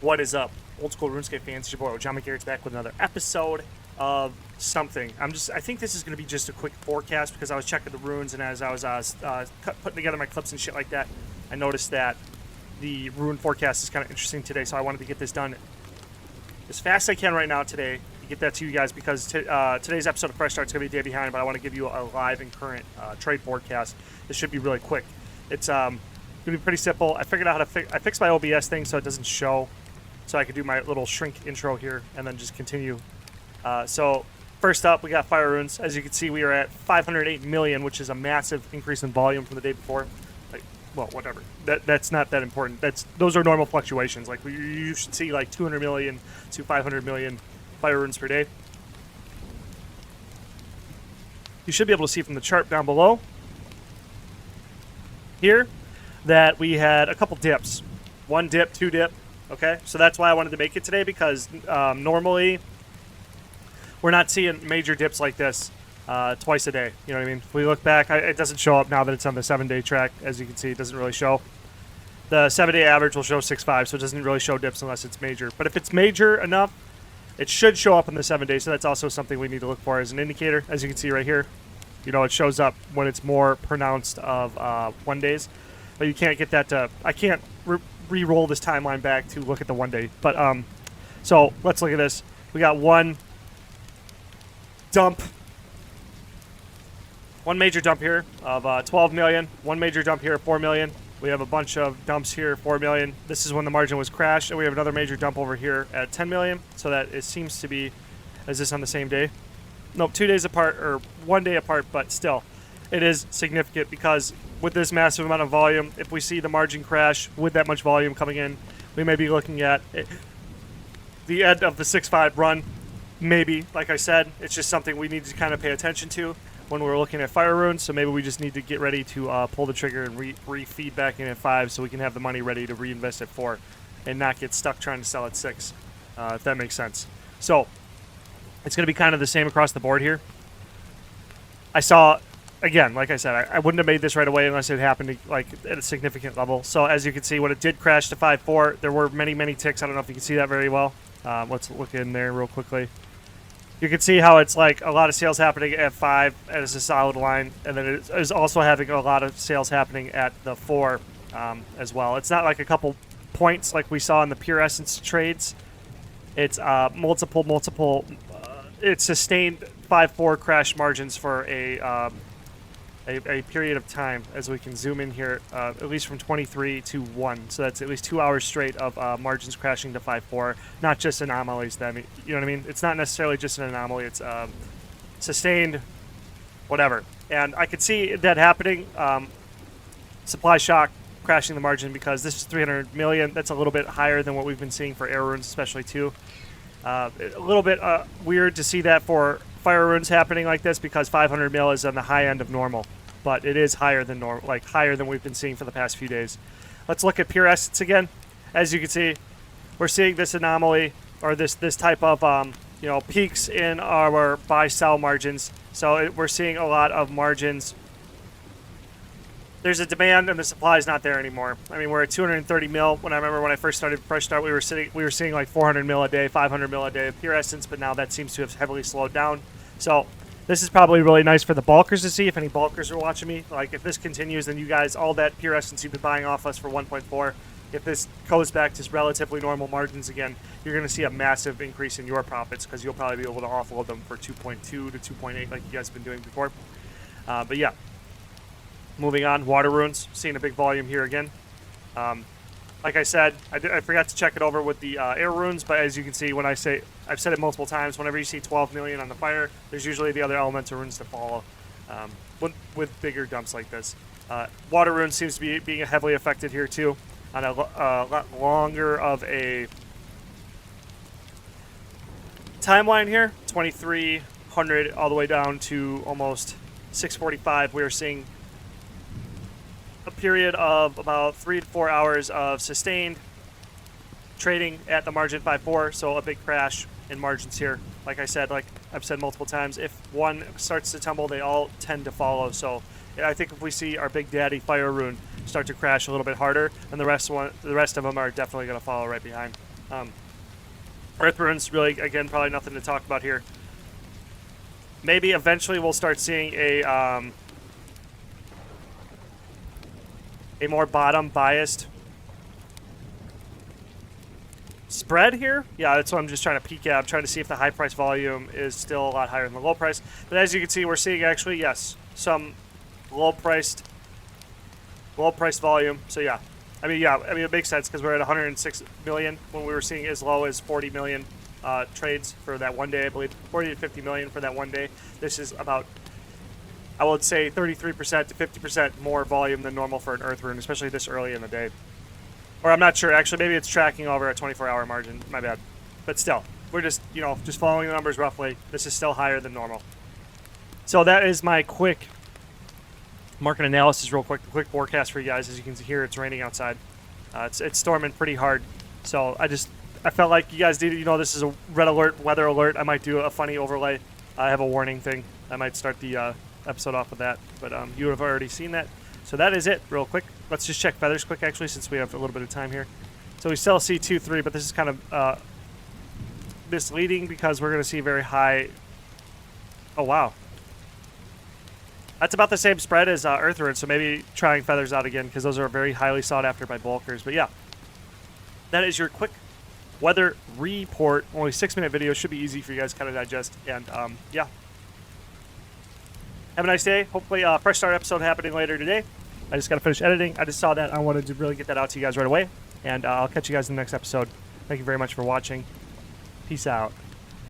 What is up, old school RuneScape fans? It's your boy John McGarrett's back with another episode of something. I think this is going to be just a quick forecast because I was checking the runes, and as I was putting together my clips and shit like that, I noticed that the rune forecast is kind of interesting today. So I wanted to get this done as fast as I can right now today to get that to you guys because today's episode of Fresh Start's going to be a day behind, but I want to give you a live and current trade forecast. This should be really quick. It's going to be pretty simple. I figured out how to I fixed my OBS thing so it doesn't show. So I could do my little shrink intro here and then just continue. So first up, we got fire runes. As you can see, we are at 508 million, which is a massive increase in volume from the day before. Like, well, whatever. That's not that important. Those are normal fluctuations. Like you should see like 200 million to 500 million fire runes per day. You should be able to see from the chart down below here that we had a couple dips. One dip, two dip. Okay, so that's why I wanted to make it today because normally we're not seeing major dips like this twice a day. You know what I mean? If we look back, it doesn't show up now that it's on the 7-day track. As you can see, it doesn't really show. The 7-day average will show 6.5, so it doesn't really show dips unless it's major. But if it's major enough, it should show up on the 7-day, so that's also something we need to look for as an indicator. As you can see right here, you know, it shows up when it's more pronounced of 1 days. But you can't get that to... I can't re-roll this timeline back to look at the 1 day. But so let's look at this. We got one dump, one major dump here of 12 million, one major dump here of 4 million. We have a bunch of dumps here, 4 million. This is when the margin was crashed, and we have another major dump over here at 10 million. So that it seems to be, is this on the same day? Nope, 2 days apart or 1 day apart, but still, it is significant because with this massive amount of volume, if we see the margin crash with that much volume coming in, we may be looking at the end of the 6.5 run. Maybe, like I said, it's just something we need to kind of pay attention to when we're looking at fire runes. So maybe we just need to get ready to pull the trigger and re-feed back in at 5 so we can have the money ready to reinvest at 4 and not get stuck trying to sell at 6, if that makes sense. So it's going to be kind of the same across the board here. I saw... Again, like I said, I wouldn't have made this right away unless it happened like at a significant level. So as you can see, when it did crash to 5.4, there were many, many ticks. I don't know if you can see that very well. Let's look in there real quickly. You can see how it's like a lot of sales happening at 5 as a solid line, and then it is also having a lot of sales happening at the 4 as well. It's not like a couple points like we saw in the Pure Essence trades. It's multiple. It's sustained 5.4 crash margins for a period of time, as we can zoom in here, at least from 23 to 1. So that's at least 2 hours straight of margins crashing to 5.4, not just anomalies then. You know what I mean? It's not necessarily just an anomaly. It's sustained, whatever. And I could see that happening. Supply shock crashing the margin because this is 300 million. That's a little bit higher than what we've been seeing for air runes, especially too. A little bit weird to see that for fire runes happening like this because 500 mil is on the high end of normal, but it is higher than normal, like higher than we've been seeing for the past few days. Let's look at Pure Essence again. As you can see, we're seeing this anomaly or this type of you know, peaks in our buy-sell margins. So we're seeing a lot of margins. There's a demand and the supply is not there anymore. I mean, we're at 230 mil. When I first started Fresh Start, we were seeing like 400 mil a day, 500 mil a day of Pure Essence, but now that seems to have heavily slowed down. So this is probably really nice for the bulkers to see. If any bulkers are watching me, like if this continues, then you guys, all that Pure Essence you've been buying off us for 1.4, if this goes back to relatively normal margins again, you're going to see a massive increase in your profits because you'll probably be able to offload them for 2.2 to 2.8 like you guys have been doing before. But yeah. Moving on, water runes, seeing a big volume here again. Like I said, I forgot to check it over with the air runes, but as you can see, when I say, I've said it multiple times, whenever you see 12 million on the fire, there's usually the other elemental runes to follow with bigger dumps like this. Water runes seems to be being heavily affected here too, on a lot longer of a timeline here, 2300 all the way down to almost 645. We are seeing a period of about 3 to 4 hours of sustained trading at the margin 5.4, so a big crash in margins here. Like I said, like I've said multiple times, if one starts to tumble, they all tend to follow. So I think if we see our big daddy fire rune start to crash a little bit harder, and the rest of them are definitely going to follow right behind. Earth runes, really, again, probably nothing to talk about here. Maybe eventually we'll start seeing a more bottom biased spread here. Yeah, that's what I'm just trying to peek at. I'm trying to see if the high price volume is still a lot higher than the low price. But as you can see, we're seeing actually, yes, some low priced volume. So yeah, I mean it makes sense because we're at 106 million when we were seeing as low as 40 million trades for that one day. I believe 40 to 50 million for that one day. This is about, I would say, 33% to 50% more volume than normal for an Earth rune, especially this early in the day. Or I'm not sure, actually, maybe it's tracking over a 24-hour margin, my bad. But still, we're just, just following the numbers roughly. This is still higher than normal. So that is my quick market analysis, real quick forecast for you guys. As you can hear, it's raining outside. It's storming pretty hard. So I felt like you guys needed, this is a red alert, weather alert. I might do a funny overlay. I have a warning thing. I might start the episode off with that, but you would have already seen that. So that is it, real quick. Let's just check feathers quick, actually, since we have a little bit of time here. So we still see 2, 3, but this is kind of misleading because we're going to see very high. Oh, wow. That's about the same spread as Earth rune, so maybe trying feathers out again because those are very highly sought after by bulkers. But yeah, that is your quick weather report. Only 6-minute video. Should be easy for you guys to kind of digest. And yeah. Have a nice day. Hopefully fresh start episode happening later today. I just got to finish editing. I just saw that. I wanted to really get that out to you guys right away. And I'll catch you guys in the next episode. Thank you very much for watching. Peace out.